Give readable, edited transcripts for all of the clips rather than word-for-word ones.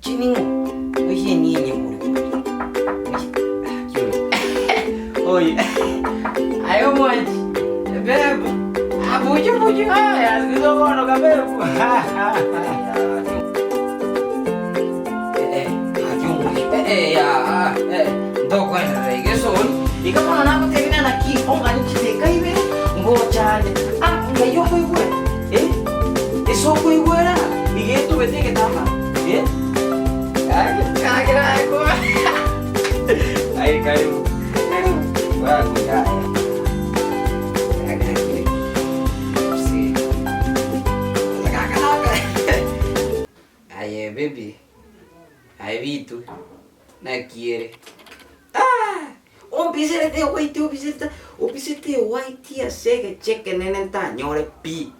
Chiningo. Oye, niña, oye. Ayo moji. Bebo. Buju. Ya, sido kono ka bebo. Ya. Ndo kwenda rege soni. Ikapono nako termina na ki onga nchiteka ibe. Ngochane. Ngayo kuigwe. Eso kuigwera. Igetu beteke tama. Ay, karibu. Wako ya. Ay, baby. Ay, Vito. Na quiere. Opisete white ya sega cheke nene ta nyore pi.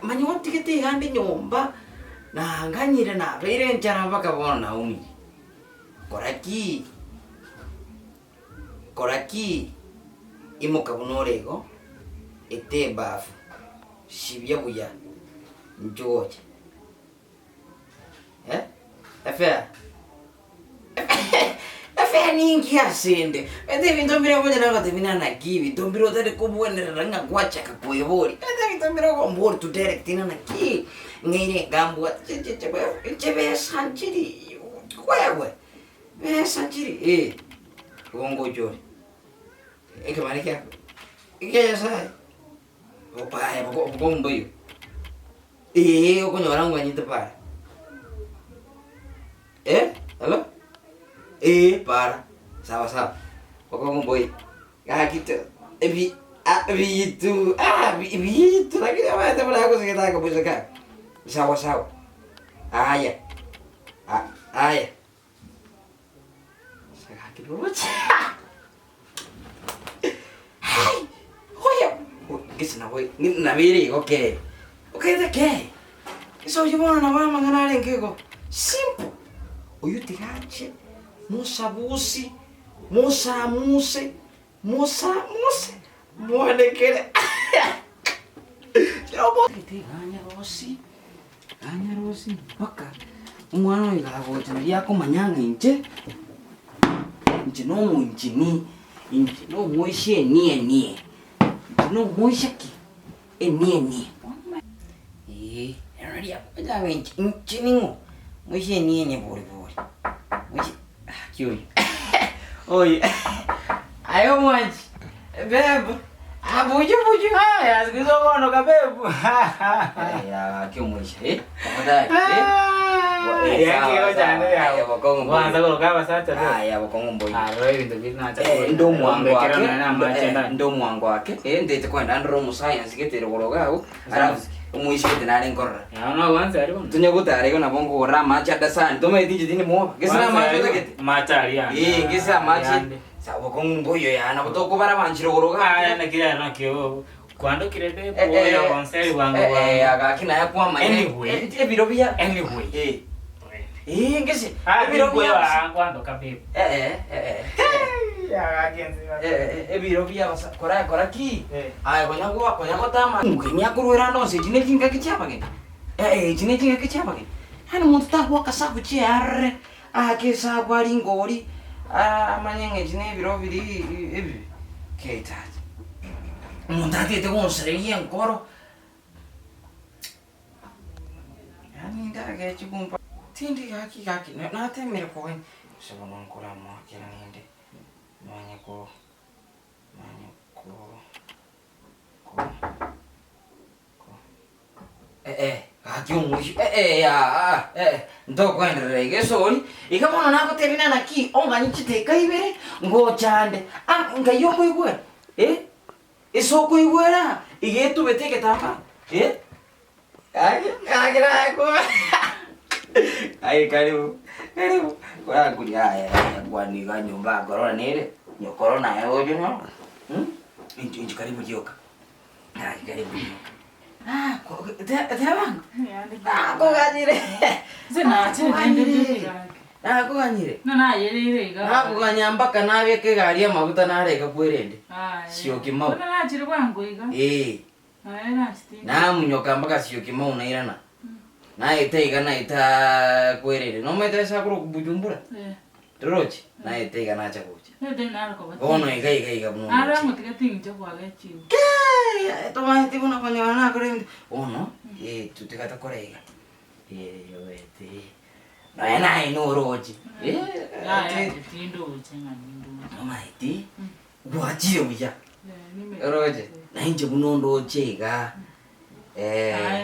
Manyoti kete hande nyomba. Na nganyire na vere nchara mpaka bona na umi. Koraki imoka bunorego ete bafu shibya buya njoje Affair ningi asende ete vindombira bonya na gatevina na kivi dombiro tare kubwenera ranga kwacha kakoyebori ete vindombira ko mbor to direct ina na ki ngire gambo chebe sanchiri kwewe be sanchiri Gongo jori. Eke manikia. Ike sai. Opa, pokok mboyo. Oko nyorang wanyi tepa. Halo? Para. Sawa. Pokok mboyo. Ya gitu. Itu. Itu lagi apa teman aku sekitar aku bisa kan. Sawa. Ayah. Hai, kisna boy, na biri, okay, the gay. So you want na mama ngana ngego. Simple. Oyu tigache, mosa muse, moane kere. Jobo. Ganya rosi. Oka. Umwana ila bote yako manyanga inje. Inje no moishe nie. No moishe ki. Nie. Already up. Da inje ningo. Moishe nie bori. Moishe. Kiyo. Oye. Ayo moji. Bebo. Buju. Ya, sikizo kono ka bebo. Ya, kiyo moishe. Kamadai. Ya bokong boy. Wah, sako kaba sacha leo. Ya bokong boy. Wewe ndio vipi na chakula. Ndo mwangu wake. Ndo mwangu wake. Ndete kwenda ndo mu science getero gorogaho. Ara umuishite nare ngorra. Ya no wanza ari bono. Tunye gutare na bongo ora macha dasani. Tome tinje tini mo. Gesa macha tegete. Macha ari ya. Gesa macha. Sa bokong boy ya na botoko bara manchiro goroga. Na kira na kio. Cuando kirete boya konseri wangu. Akakina ya kwa manye. Biro bia anyway. Ngesi. Biro bia cuando kabe. Ya gagenzi. Biro bia kora ki. Ay konyango tama. Ngini akurwera ndo se jine kinga kichapa ke. Jine kinga kichapa ke. Hani muntu taho kasabu chiare. Ke sabu ari ngori. Manyenge jine biro biri. Keita. Mundate te gonsereia ancora. Yani ndage chigumpa. Tindi haki. Na temere ko. Sebono ancora mo kila ninde. Manyako. Haki umushi. Ndo kwenda rege soni. Ikapono nako termina na ki onga nchiteka ibere. Ngochande. Ngayo kuigwe. Eso kuigwera. Igetu beteke tama. Ay, karibu. Kwa kuli haya kwa ni nyumba corona nile. Nyo corona yao jono. Inji karibu joka. Karibu. Tebang. Ko ganyire. Zina chende. Ko ganyire. Na yele ga. Ko ganyamba kana beke gari amaguta nareka kwerende. Sio kimau. Na chiri kwangu iga. Na munyoka mpaka sio kimau nairana. naye teiga naita kwerere no mete sakuru kubujumbura rochi naye teiga nacha kucha ono iga muno ara mutiga tinje kwa gachi to mai tipo na kanya na kore ono tutikata korega yoete na no rochi tindo uchenga ndo maiti gwachio bija rochi na inje bunondo chega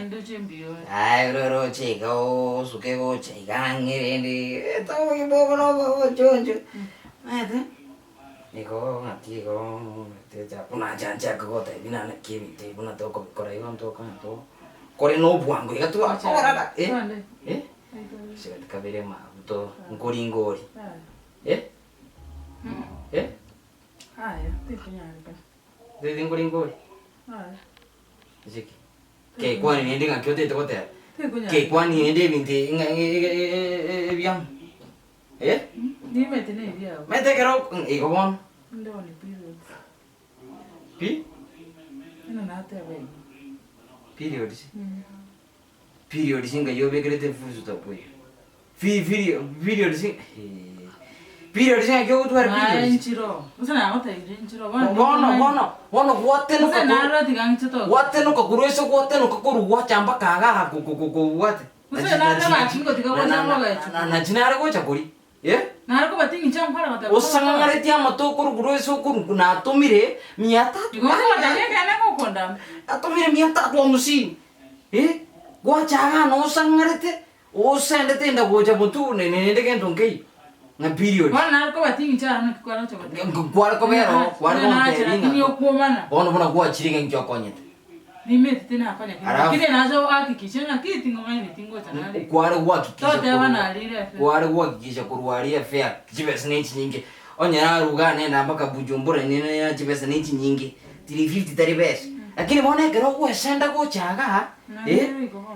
ndo chembio ro chega o suke go chega ngirende to ibo no chonjo maite niko ngatigo teja kuna janja ko ta bina na kimi te buna to ko kore yon to kan to kore no buango iga tu ora sika kabere ma to ngoringori haya tipunyarika de ngoringori ziki ke kwani niende ngakyote to te ke kwani niende binte biam nimete ne dia mete kero iko bon ndo ni period pi ina na te we period singa yo begrete fusu to poi period singa kyo tu ar period inchiro usana ngota inchiro bono wote no usana ro digang chito wote no ko kureso wote no ko kuru wachamba kaga ko wote usana na ba chingo diga wana moga na jinare go chakuri na ko batingi champara ngata usanga ngare tia mato kuru kureso kuru na tomire miata digo ko dane kana ko konda atomire miata to musi gwachaga no sangarete osendete nda goja butu ne ndege ndongei na period wana ko batingi cha na ko ara chobate kwara ko bero kwara ko te ni okomana bona gwa chiringa njokonyete nimete tena afanya kile nazo hakikisha na kiti ngomani tingo tanale kwara gwa kikisha to te wana alire kwara gwa kikisha kurwaria fair jibes nechi nyingi onya ruga nenda mpaka Bujumbura nene ya jibes nechi nyingi 350 taribes lakini bona kero kwa senda go chaga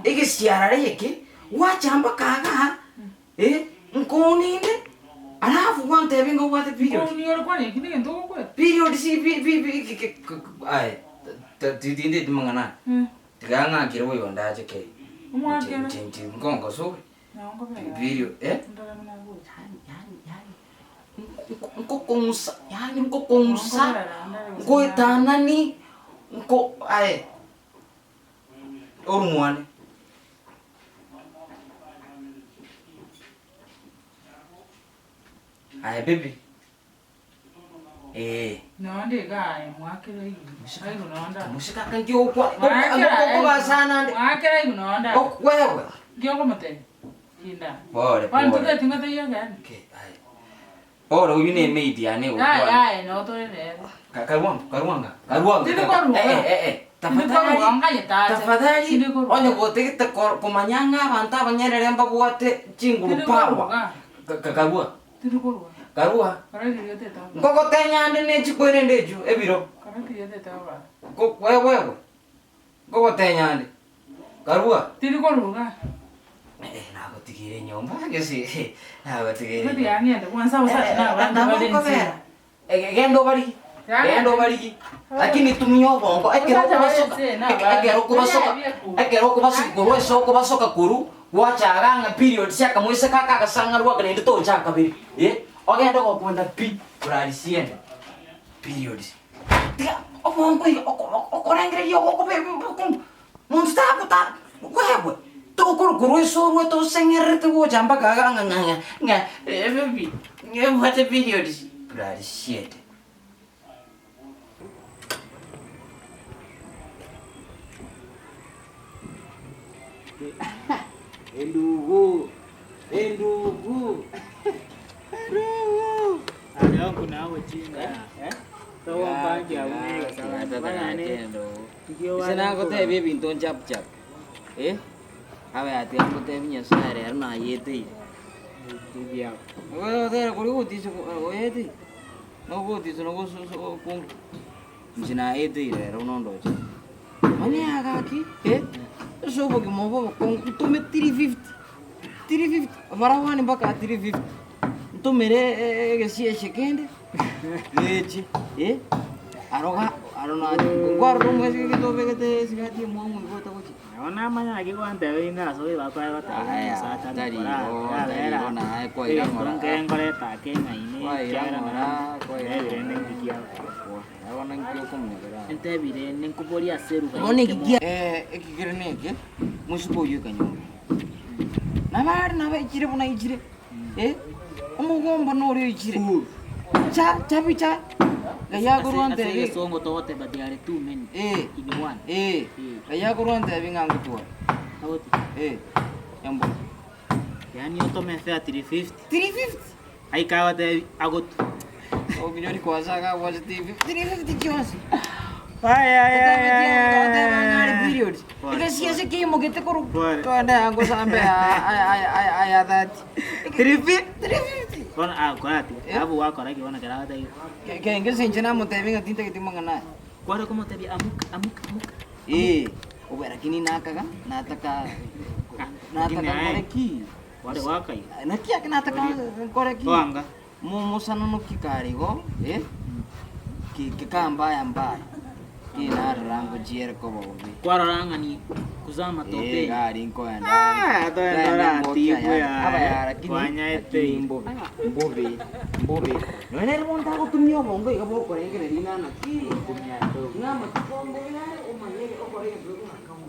iki siarare yake wachamba kaga nkoninde alafu kwante bingo kwate period ni yor kwani kile ndo kwa period si ai titinde mangana tiganga kiro yonda cheke umwakera tinti ngongo so naongo bega period ndala mna bucha nkokongusa yani nkokongusa ngoitanani nko ai orumwane ai baby nonde gai mwakera hivi ai unaonda musika kanjo kwa sana mwakera hivi unaonda wewe ndio kwa mate inda pole kwanza tinga hiyo gani ai pole uyine media ne ai no to ne karuanga tafadhali onye gotegete kumanyanga abantu abanyerere mbabuate chinguru pawa karua ngoko tenyande ne chikwere ndeju ebiro wewe ngoko tenyande karua nagotigire nyomba gesi nagotigire gendo bari lakini tumio bongo ekero kubasoka kuru wachaga nga period shaka mwise kaka kasanga rwa nende to chaka biri ogenda ko kwenda brali siende period tiga obongo okorengere yo okobebe monsta kuta wewe to kuru so ro to sengere to jamba kaga nga baby what a period brali siende Endugu. Ada kunawe chinga. Tawa bangi awune sana. Banane. Sana ko te be binton chap. Awe ati ko te minya sare arna yete. Dia. Wo te ko ru ti so yete. No go ti so no go so pung. Mjina yete re ro no ndo. Mani aga ki? So bogi mo bo con tu me 350 varawani baka 350 tu mere che si esce kende leche arona guardo mo che dove che te si gati mo go ta ko Ona manya akikwante winga so bakwa bata sata ona kwa ira ngora ngore ta Kenya ini ngora kwa ira nengikia ona ngio kumugera entebire nenkuboria seru one gigia ekigere neke musibo yukanyumba nabari nabekire bona ikire umugomba nori ikire cha bicha gaya kurwante bi songo tote badiare 2 men in one gaya kurwante bingangu tuwa awoti yambo yani otome fea 350 aikawa de agot okinyori kwa saka was 350 kiasi period ikasiasa kimo kete koru kada ango sampai aya that 350 kon akorati abu wakora ki wana kera dai kenge senjana motevinga tinta kitimangana kwara como tebi amuk obera kini nakaga nataka koreki wale wakai nakia nataka koreki wanga musano no kikarigo kikamba mbaya kina rango jier ko bobi kwara rangani kuzama tope gari nko anda to ndora tipo ya aba ya kwanya ete mbobe none remonta ko tumio bongo igabo korenge rina na ki ngama kombo ya o manye o korenge